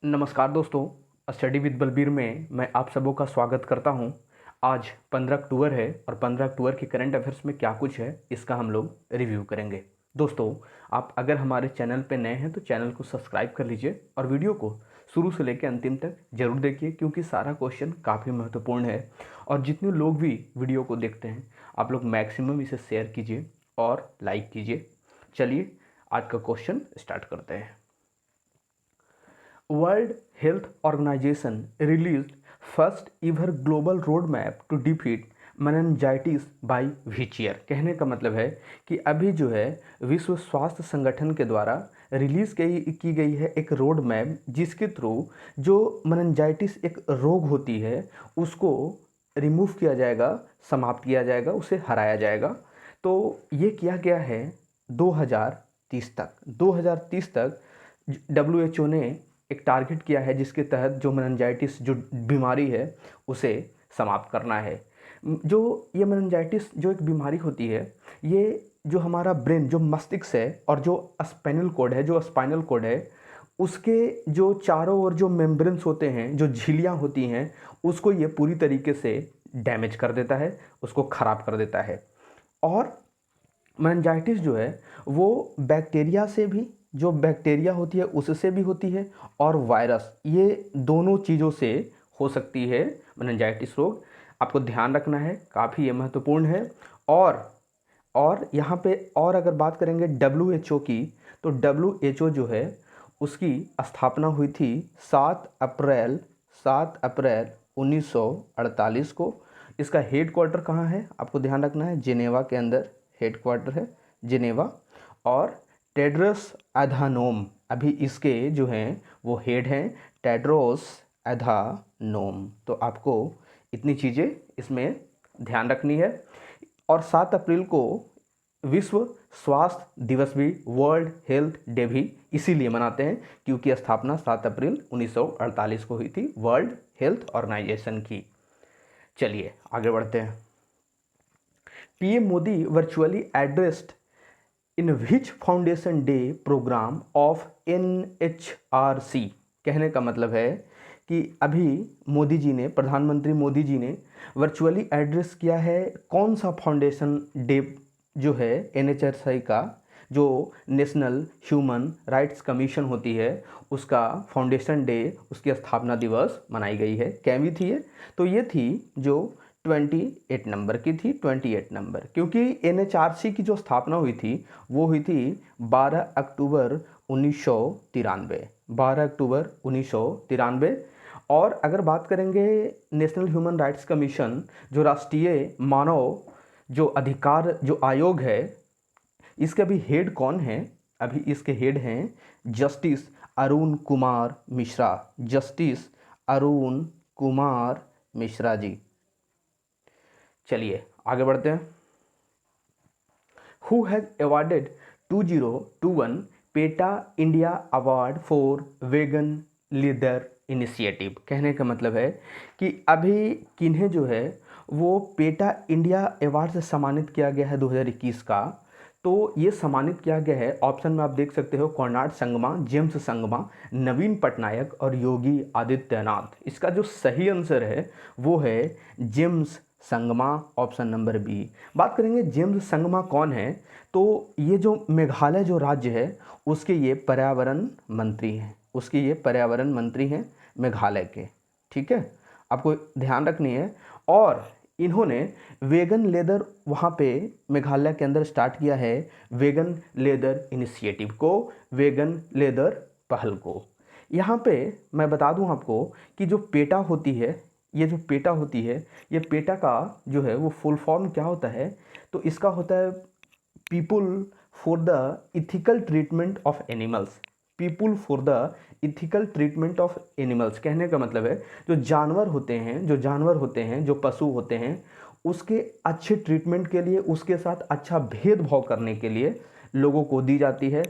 नमस्कार दोस्तों, study with Balbir में मैं आप सबों का स्वागत करता हूं। आज 15 अक्टूबर है और 15 अक्टूबर के करंट अफेयर्स में क्या कुछ है इसका हम लोग रिव्यू करेंगे। दोस्तों, आप अगर हमारे चैनल पे नए हैं तो चैनल को सब्सक्राइब कर लीजिए और वीडियो को शुरू से लेकर अंतिम तक जरूर देखिए, क्योंकि सारा क्वेश्चन काफ़ी महत्वपूर्ण है। और जितने लोग भी वीडियो को देखते हैं आप लोग मैक्सिमम इसे शेयर कीजिए और लाइक कीजिए। चलिए आज का क्वेश्चन स्टार्ट करते हैं। World Health Organization released first ever global roadmap to defeat meningitis by which year। कहने का मतलब है कि अभी जो है विश्व स्वास्थ्य संगठन के द्वारा रिलीज़ की गई है एक रोड मैप, जिसके थ्रू जो मेनिंजाइटिस एक रोग होती है उसको रिमूव किया जाएगा, समाप्त किया जाएगा, उसे हराया जाएगा। तो ये किया गया है 2030 तक। 2030 तक WHO ने एक टारगेट किया है, जिसके तहत जो मेनिंजाइटिस जो बीमारी है उसे समाप्त करना है। जो ये मेनिंजाइटिस जो एक बीमारी होती है, ये जो हमारा ब्रेन, जो मस्तिष्क है और जो स्पाइनल कोड है, उसके जो चारों ओर जो मेम्ब्रेन्स होते हैं, जो झिल्लियाँ होती हैं, उसको ये पूरी तरीके से डैमेज कर देता है, उसको ख़राब कर देता है। और मेनिंजाइटिस जो है वो बैक्टीरिया से भी, जो बैक्टीरिया होती है उससे भी होती है, और वायरस, ये दोनों चीज़ों से हो सकती है मेनिंजाइटिस रोग। आपको ध्यान रखना है, काफ़ी ये महत्वपूर्ण है। और यहाँ पे और अगर बात करेंगे WHO की, तो WHO जो है उसकी स्थापना हुई थी 7 अप्रैल 1948 को। इसका हेड क्वार्टर कहाँ है आपको ध्यान रखना है, जिनेवा के अंदर हेड क्वार्टर है, जिनेवा। और टेड्रस एधानोम अभी इसके जो हैं वो हेड हैं, टेड्रोस एधानोम। तो आपको इतनी चीज़ें इसमें ध्यान रखनी है। और 7 अप्रैल को विश्व स्वास्थ्य दिवस भी, वर्ल्ड हेल्थ डे भी इसीलिए मनाते हैं क्योंकि स्थापना 7 अप्रैल 1948 को हुई थी वर्ल्ड हेल्थ ऑर्गेनाइजेशन की। चलिए आगे बढ़ते हैं। PM Modi virtually addressed in which foundation day programme of NHRC। कहने का मतलब है कि अभी मोदी जी ने, प्रधानमंत्री मोदी जी ने वर्चुअली एड्रेस किया है कौन सा फाउंडेशन डे जो है NHRC का, जो नेशनल ह्यूमन राइट्स कमीशन होती है उसका फाउंडेशन डे, उसकी स्थापना दिवस मनाई गई है। कैवी थी ये, तो ये थी जो 28 नंबर की थी, 28 नंबर, क्योंकि NHRC की जो स्थापना हुई थी वो हुई थी 12 अक्टूबर 1993, 12 अक्टूबर 1993। और अगर बात करेंगे नेशनल ह्यूमन राइट्स कमीशन, जो राष्ट्रीय मानव जो अधिकार जो आयोग है, इसके अभी हेड कौन है? अभी इसके हेड हैं जस्टिस अरुण कुमार मिश्रा, जस्टिस अरुण कुमार मिश्रा जी। चलिए आगे बढ़ते हैं। Who has awarded 2021 PETA India award for vegan leader initiative. कहने का मतलब है कि अभी किन्हें जो है वो पेटा इंडिया अवार्ड से सम्मानित किया गया है 2021 का। तो ये सम्मानित किया गया है, ऑप्शन में आप देख सकते हो, कर्नाड संगमा, जेम्स संगमा, नवीन पटनायक और योगी आदित्यनाथ। इसका जो सही आंसर है वो है James Sangma, option number B. बात करेंगे जेम्स संगमा कौन है, तो ये जो मेघालय जो राज्य है उसके ये पर्यावरण मंत्री हैं, उसके ये पर्यावरण मंत्री हैं मेघालय के। ठीक है, आपको ध्यान रखनी है। और इन्होंने वेगन लेदर वहाँ पे मेघालय के अंदर स्टार्ट किया है, वेगन लेदर इनिशिएटिव को, वेगन लेदर पहल को। यहाँ पे मैं बता दूँ आपको कि जो पेटा होती है, ये जो पेटा होती है, ये पेटा का जो है वो फुल फॉर्म क्या होता है, तो इसका होता है people for the ethical treatment of animals. People for the ethical treatment of animals कहने का मतलब है जो जानवर होते हैं, जो पशु होते हैं, उसके अच्छे ट्रीटमेंट के लिए, उसके साथ अच्छा भेदभाव करने के लिए लोगों को दी जाती है।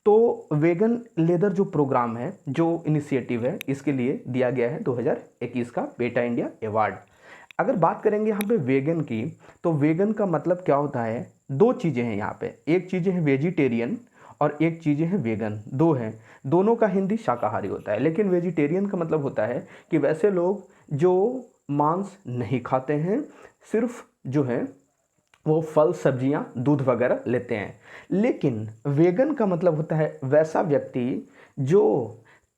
तो वेगन लेदर जो प्रोग्राम है, जो इनिशिएटिव है, इसके लिए दिया गया है 2021 का पेटा इंडिया अवार्ड। अगर बात करेंगे यहाँ पे वेगन की, तो वेगन का मतलब क्या होता है, दो चीज़ें हैं यहाँ पे। एक चीज़ें हैं वेजिटेरियन और एक चीज़ें हैं वेगन, दो हैं। दोनों का हिंदी शाकाहारी होता है, लेकिन वेजिटेरियन का मतलब होता है कि वैसे लोग जो मांस नहीं खाते हैं, सिर्फ जो है वो फल सब्जियां दूध वगैरह लेते हैं। लेकिन वेगन का मतलब होता है वैसा व्यक्ति जो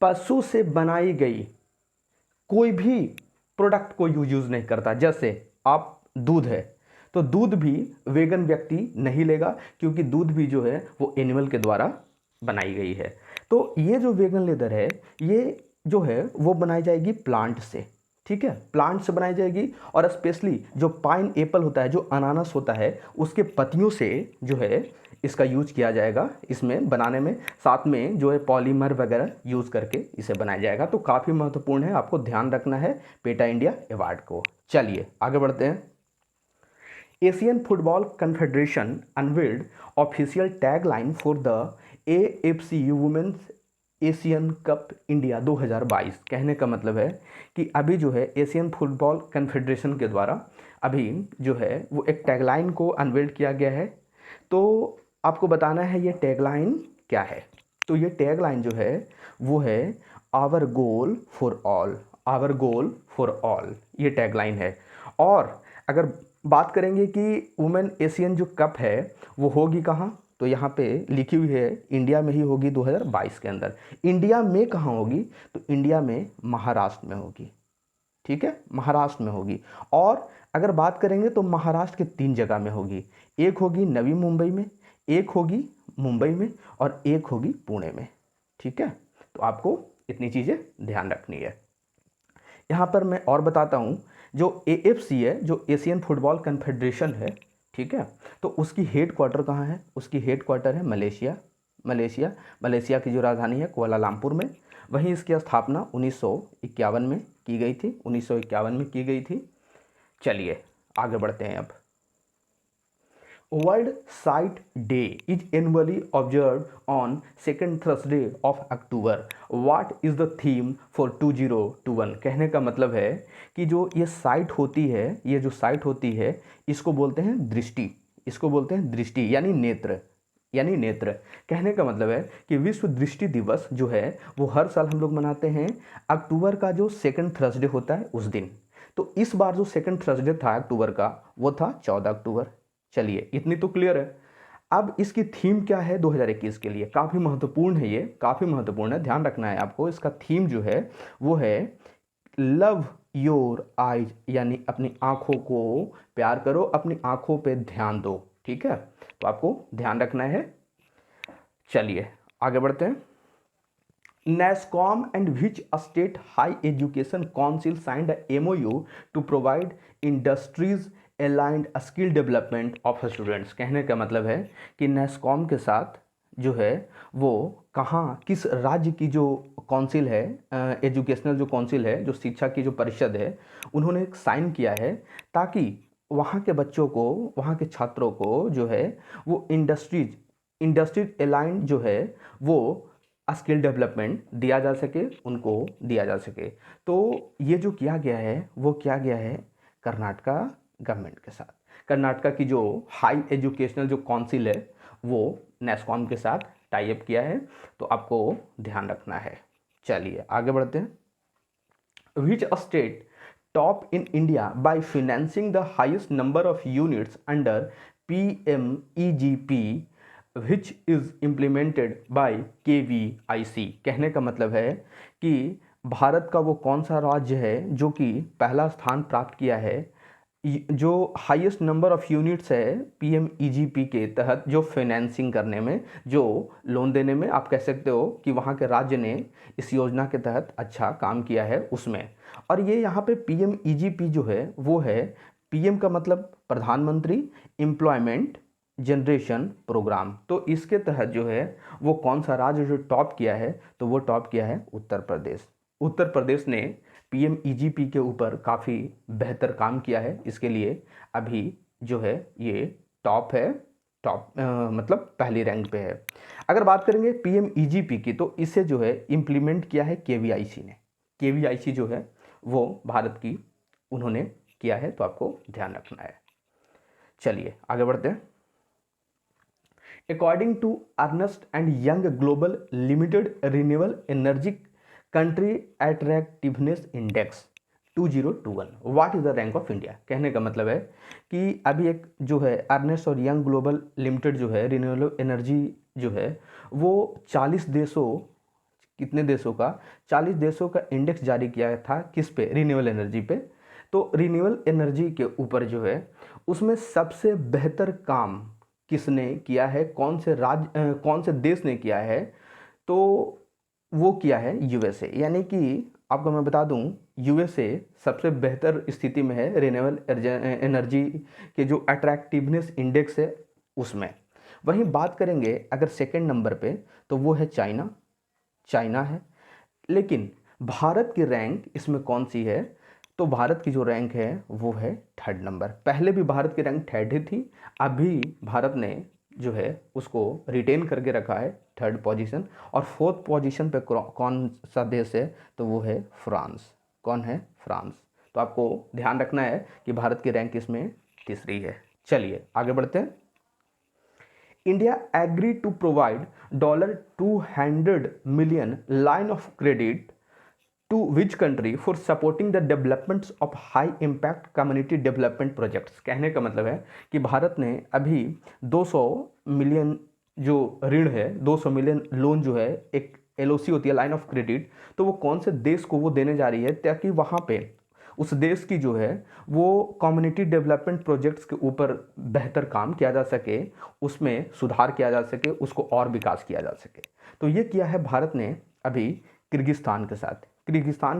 पशु से बनाई गई कोई भी प्रोडक्ट को यूज़ नहीं करता। जैसे आप दूध है तो दूध भी वेगन व्यक्ति नहीं लेगा, क्योंकि दूध भी जो है वो एनिमल के द्वारा बनाई गई है। तो ये जो वेगन लेदर है ये जो है वो बनाई जाएगी प्लांट से, ठीक है, प्लांट से बनाई जाएगी। और स्पेशली जो पाइन एप्पल होता है, जो अनानास होता है, उसके पत्तियों से जो है इसका यूज किया जाएगा इसमें बनाने में। साथ में जो है पॉलीमर वगैरह यूज़ करके इसे बनाया जाएगा। तो काफ़ी महत्वपूर्ण है, आपको ध्यान रखना है पेटा इंडिया अवार्ड को। चलिए आगे बढ़ते हैं। Asian football confederation unveiled official tagline for the AFC women's Asian cup India 2022। कहने का मतलब है कि अभी जो है एशियन फुटबॉल कन्फेडरेशन के द्वारा अभी जो है वो एक टैगलाइन को अनवील्ड किया गया है। तो आपको बताना है ये टैगलाइन क्या है। तो ये टैगलाइन जो है वो है our goal for all, our goal for all, ये टैगलाइन है। और अगर बात करेंगे कि वुमेन एशियन जो कप है वो होगी कहाँ, तो यहाँ पे लिखी हुई है इंडिया में ही होगी 2022 के अंदर। इंडिया में कहाँ होगी, तो इंडिया में महाराष्ट्र में होगी, ठीक है, महाराष्ट्र में होगी। और अगर बात करेंगे तो महाराष्ट्र के 3 जगह में होगी। एक होगी नवी मुंबई में, एक होगी मुंबई में, और एक होगी पुणे में, ठीक है। तो आपको इतनी चीज़ें ध्यान रखनी है। यहाँ पर मैं और बताता हूँ, जो AFC है, जो एशियन फुटबॉल कन्फेडरेशन है, ठीक है, तो उसकी हेड क्वार्टर कहाँ है, उसकी हेड क्वार्टर है मलेशिया। मलेशिया की जो राजधानी है कुआलालंपुर में। वहीं इसकी स्थापना 1951 में की गई थी, 1951 में की गई थी। चलिए आगे बढ़ते हैं अब। World site day is annually observe on second Thursday of October. What is the theme for 2021। कहने का मतलब है कि जो ये साइट होती है, ये जो साइट होती है इसको बोलते हैं दृष्टि, इसको बोलते हैं दृष्टि यानी नेत्र, यानी नेत्र। कहने का मतलब है कि विश्व दृष्टि दिवस जो है वो हर साल हम लोग मनाते हैं अक्टूबर का जो सेकंड थर्सडे होता है उस दिन। तो इस बार जो सेकंड थर्सडे था अक्टूबर का वो था 14 अक्टूबर। चलिए इतनी तो क्लियर है। अब इसकी थीम क्या है 2021 के लिए, काफ़ी महत्वपूर्ण है, ये काफ़ी महत्वपूर्ण है, ध्यान रखना है आपको। इसका थीम जो है वो है लव योर आइज, यानी अपनी आंखों को प्यार करो, अपनी आंखों पे ध्यान दो, ठीक है। तो आपको ध्यान रखना है। चलिए आगे बढ़ते हैं। NASSCOM and which state high education council signed a MOU to provide industries aligned skill development of students। कहने का मतलब है कि NASSCOM के साथ जो है वो कहाँ, किस राज्य की जो काउंसिल है, एजुकेशनल जो काउंसिल है, जो शिक्षा की जो परिषद है, उन्होंने एक साइन किया है ताकि वहाँ के बच्चों को, वहाँ के छात्रों को जो है वो इंडस्ट्रीज अलाइंड जो है वो स्किल डेवलपमेंट दिया जा सके, उनको दिया जा सके। तो ये जो किया गया है वो किया गया है कर्नाटका गवर्नमेंट के साथ। कर्नाटका की जो हाई एजुकेशनल जो काउंसिल है वो NASSCOM के साथ टाई अप किया है, तो आपको ध्यान रखना है। चलिए आगे बढ़ते हैं। Which state top in India by financing the highest number of units under PMEGP which is implemented by KVIC। कहने का मतलब है कि भारत का वो कौन सा राज्य है जो कि पहला स्थान प्राप्त किया है, जो हाईएस्ट नंबर ऑफ यूनिट्स है PMEGP के तहत, जो फाइनेंसिंग करने में, जो लोन देने में, आप कह सकते हो कि वहाँ के राज्य ने इस योजना के तहत अच्छा काम किया है उसमें। और ये यहाँ पे PMEGP जो है वो है, PM का मतलब प्रधानमंत्री एम्प्लॉयमेंट जनरेशन प्रोग्राम। तो इसके तहत जो है वो कौन सा राज्य जो टॉप किया है, तो वो टॉप किया है उत्तर प्रदेश। उत्तर प्रदेश ने PMEGP के ऊपर काफ़ी बेहतर काम किया है, इसके लिए अभी जो है ये टॉप है, टॉप मतलब पहली रैंक पे है। अगर बात करेंगे PMEGP की, तो इसे जो है इम्प्लीमेंट किया है KVIC ने। KVIC जो है वो भारत की उन्होंने किया है, तो आपको ध्यान रखना है। चलिए आगे बढ़ते हैं। According to Ernst and Young Global Limited Renewable Energy Country Attractiveness Index 2021, what is the rank of India. कहने का मतलब है कि अभी एक जो है अर्नेस्ट और यंग ग्लोबल लिमिटेड जो है रिन्यूएबल एनर्जी जो है वो 40 देशों, कितने देशों का, 40 देशों का इंडेक्स जारी किया था, किस पे, रिन्यूएबल एनर्जी पे। तो रिन्यूएबल एनर्जी के ऊपर जो है उसमें सबसे बेहतर काम किसने किया है, कौन से देश ने किया है, तो वो किया है यूएसए। यानी कि आपको मैं बता दूं यूएसए सबसे बेहतर स्थिति में है रिन्यूएबल एनर्जी के जो अट्रैक्टिवनेस इंडेक्स है उसमें। वहीं बात करेंगे अगर सेकंड नंबर पे तो वो है चाइना है। लेकिन भारत की रैंक इसमें कौन सी है, तो भारत की जो रैंक है वो है थर्ड नंबर। पहले भी भारत की रैंक थर्ड ही थी, अभी भारत ने जो है उसको रिटेन करके रखा है थर्ड पोजीशन। और फोर्थ पोजीशन पे कौन सा देश है, तो वो है फ्रांस। कौन है, फ्रांस। तो आपको ध्यान रखना है कि भारत की रैंक इसमें तीसरी है। चलिए आगे बढ़ते हैं। India agree to provide $200 million line of credit to which country for supporting the developments of high impact community development projects। कहने का मतलब है कि भारत ने अभी 200 मिलियन जो ऋण है, 200 मिलियन लोन जो है, एक एलओसी होती है लाइन ऑफ क्रेडिट, तो वो कौन से देश को वो देने जा रही है ताकि वहाँ पे उस देश की जो है वो कम्युनिटी डेवलपमेंट प्रोजेक्ट्स के ऊपर बेहतर काम किया जा सके, उसमें सुधार किया जा सके, उसको और विकास किया जा सके। तो ये किया है भारत ने अभी किर्गिस्तान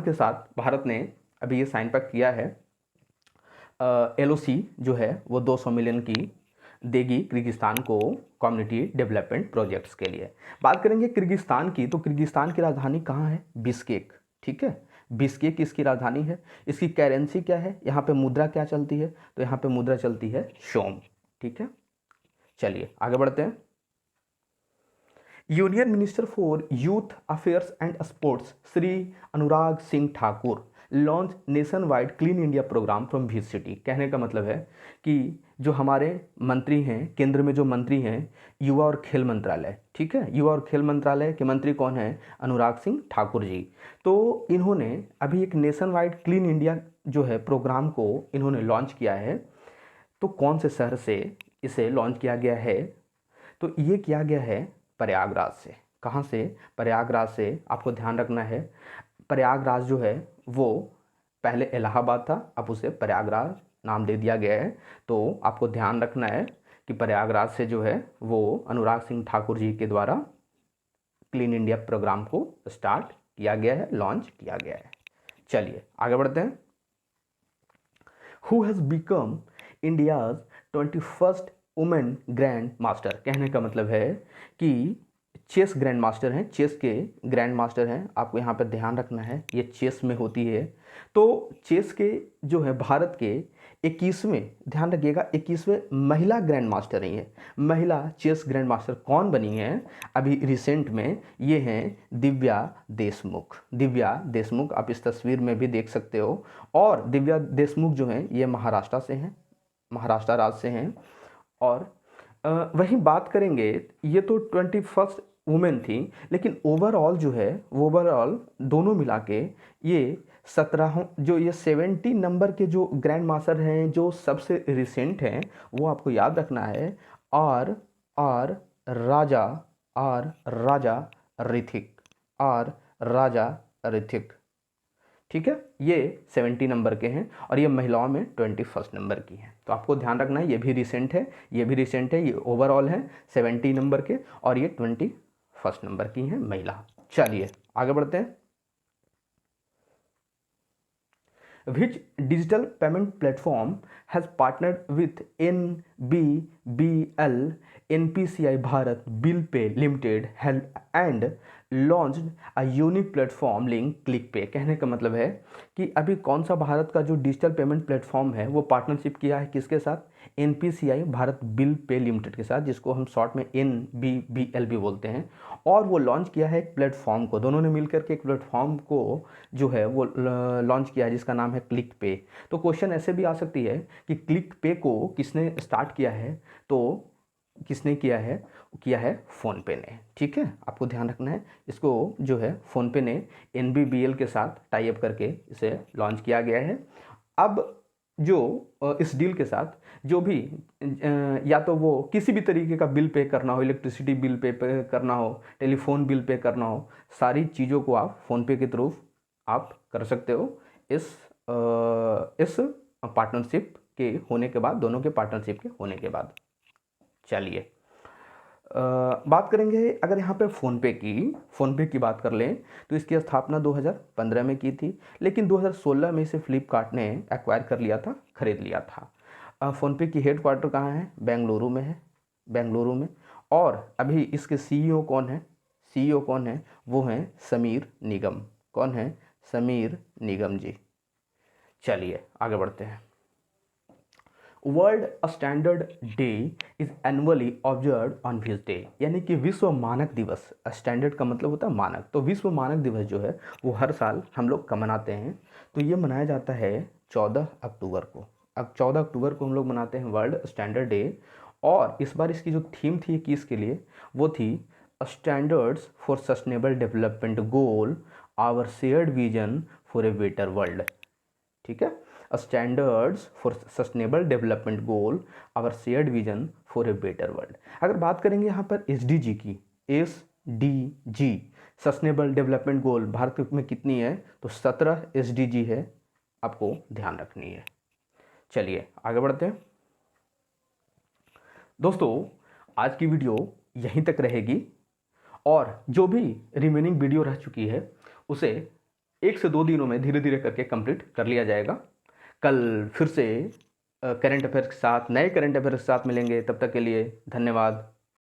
के साथ भारत ने अभी ये साइन पैक्ट किया है। एलओसी जो है वो 200 मिलियन की देगी किर्गिस्तान को कम्युनिटी डेवलपमेंट प्रोजेक्ट्स के लिए। बात करेंगे किर्गिस्तान की, तो किर्गिस्तान की राजधानी कहाँ है, बिश्केक। ठीक है, बिश्केक इसकी राजधानी है। इसकी करेंसी क्या है, यहाँ पे मुद्रा क्या चलती है, तो यहाँ पे मुद्रा चलती है शोम। ठीक है, चलिए आगे बढ़ते हैं। Union minister for youth affairs and sports Shri Anurag Singh Thakur launch nation wide clean India programme from beach city. कहने का मतलब है कि जो हमारे मंत्री हैं, केंद्र में जो मंत्री हैं, युवा और खेल मंत्रालय, ठीक है, युवा और खेल मंत्रालय के मंत्री कौन है, अनुराग सिंह ठाकुर जी। तो इन्होंने अभी एक नेशन वाइड क्लीन इंडिया जो है प्रोग्राम को इन्होंने लॉन्च किया है। तो कौन से शहर से इसे लॉन्च किया गया है, तो ये किया गया है प्रयागराज से। कहाँ से, प्रयागराज से। आपको ध्यान रखना है प्रयागराज जो है वो पहले इलाहाबाद था, अब उसे प्रयागराज नाम दे दिया गया है। तो आपको ध्यान रखना है कि प्रयागराज से जो है वो अनुराग सिंह ठाकुर जी के द्वारा क्लीन इंडिया प्रोग्राम को स्टार्ट किया गया है, लॉन्च किया गया है। चलिए आगे बढ़ते हैं। Who has become India's 21st women grand master. कहने का मतलब है कि चेस ग्रैंड मास्टर हैं, चेस के ग्रैंड मास्टर हैं। आपको यहाँ पर ध्यान रखना है ये चेस में होती है। तो चेस के जो है भारत के 21वें, ध्यान रखिएगा 21वें महिला ग्रैंड मास्टर रही है। महिला चेस ग्रैंड मास्टर कौन बनी है अभी रिसेंट में, ये हैं दिव्या देशमुख। दिव्या देशमुख आप इस तस्वीर में भी देख सकते हो। और दिव्या देशमुख जो हैं ये महाराष्ट्र से हैं, महाराष्ट्र राज्य से हैं। और वहीं बात करेंगे, ये तो 21st वुमेन थी, लेकिन ओवरऑल जो है, ओवरऑल दोनों मिला के ये 17 जो ये 70 नंबर के जो ग्रैंड मास्टर हैं जो सबसे रिसेंट हैं, वो आपको याद रखना है। और राजा ऋथिक। ठीक है, ये 70 नंबर के हैं और ये महिलाओं में 21st नंबर की हैं। तो आपको ध्यान रखना है ये भी रिसेंट है, ये ओवरऑल है 70 नंबर के और ये 21st नंबर की हैं महिला। चलिए आगे बढ़ते हैं। Which digital payment platform has partnered with NBBL, NPCI Bharat Bill Pay Limited and launched a unique platform link ClickPay। कहने का मतलब है कि अभी कौन सा भारत का जो डिजिटल पेमेंट प्लेटफॉर्म है वो पार्टनरशिप किया है किसके साथ, NPCI Bharat bill pay limited के साथ, जिसको हम शॉर्ट में NBBL भी बोलते हैं। और वो लॉन्च किया है एक प्लेटफॉर्म को, दोनों ने मिलकर के एक प्लेटफॉर्म को जो है वो लॉन्च किया है जिसका नाम है क्लिक पे। तो क्वेश्चन ऐसे भी आ सकती है कि क्लिक पे को किसने स्टार्ट किया है, तो किसने किया है? किया है फ़ोनपे ने। ठीक है, आपको ध्यान रखना है। इसको जो है फ़ोनपे ने NBBL के साथ टाई अप करके इसे लॉन्च किया गया है। अब जो इस डील के साथ जो भी या तो वो किसी भी तरीके का बिल पे करना हो, इलेक्ट्रिसिटी बिल पे करना हो, टेलीफोन बिल पे करना हो, सारी चीज़ों को आप फ़ोनपे के थ्रू आप कर सकते हो इस पार्टनरशिप के होने के बाद, दोनों के पार्टनरशिप के होने के बाद। चलिए बात करेंगे अगर यहाँ पे फ़ोनपे की बात कर लें तो इसकी स्थापना 2015 में की थी, लेकिन 2016 में इसे फ्लिपकार्ट ने एक्वायर कर लिया था, खरीद लिया था। फ़ोनपे की हेड क्वार्टर कहाँ है? बेंगलुरु में है, बेंगलुरु में। और अभी इसके CEO कौन है? CEO कौन है? वो हैं समीर निगम। कौन है? समीर निगम जी। चलिए आगे बढ़ते हैं। World standard day is annually observe on which day, यानी कि विश्व मानक दिवस। स्टैंडर्ड का मतलब होता है मानक, तो विश्व मानक दिवस जो है वो हर साल हम लोग का मनाते हैं। तो ये मनाया जाता है 14 अक्टूबर को। अब 14 अक्टूबर को हम लोग मनाते हैं वर्ल्ड स्टैंडर्ड डे। और इस बार इसकी जो थीम थी किस के लिए? वो थी standards for sustainable development goal, our shared vision for a better world. ठीक है, standards for sustainable development goal, our shared vision for a better world. अगर बात करेंगे यहाँ पर SDG की, SDG sustainable development goal Bharat में कितनी है? तो 17 SDG है, आपको ध्यान रखनी है। चलिए आगे बढ़ते हैं दोस्तों। आज की वीडियो यहीं तक रहेगी और जो भी रिमेनिंग वीडियो रह चुकी है उसे 1 से 2 दिनों में धीरे धीरे करके कंप्लीट कर लिया जाएगा। कल फिर से करंट अफेयर्स के साथ, नए करंट अफेयर्स के साथ मिलेंगे। तब तक के लिए धन्यवाद।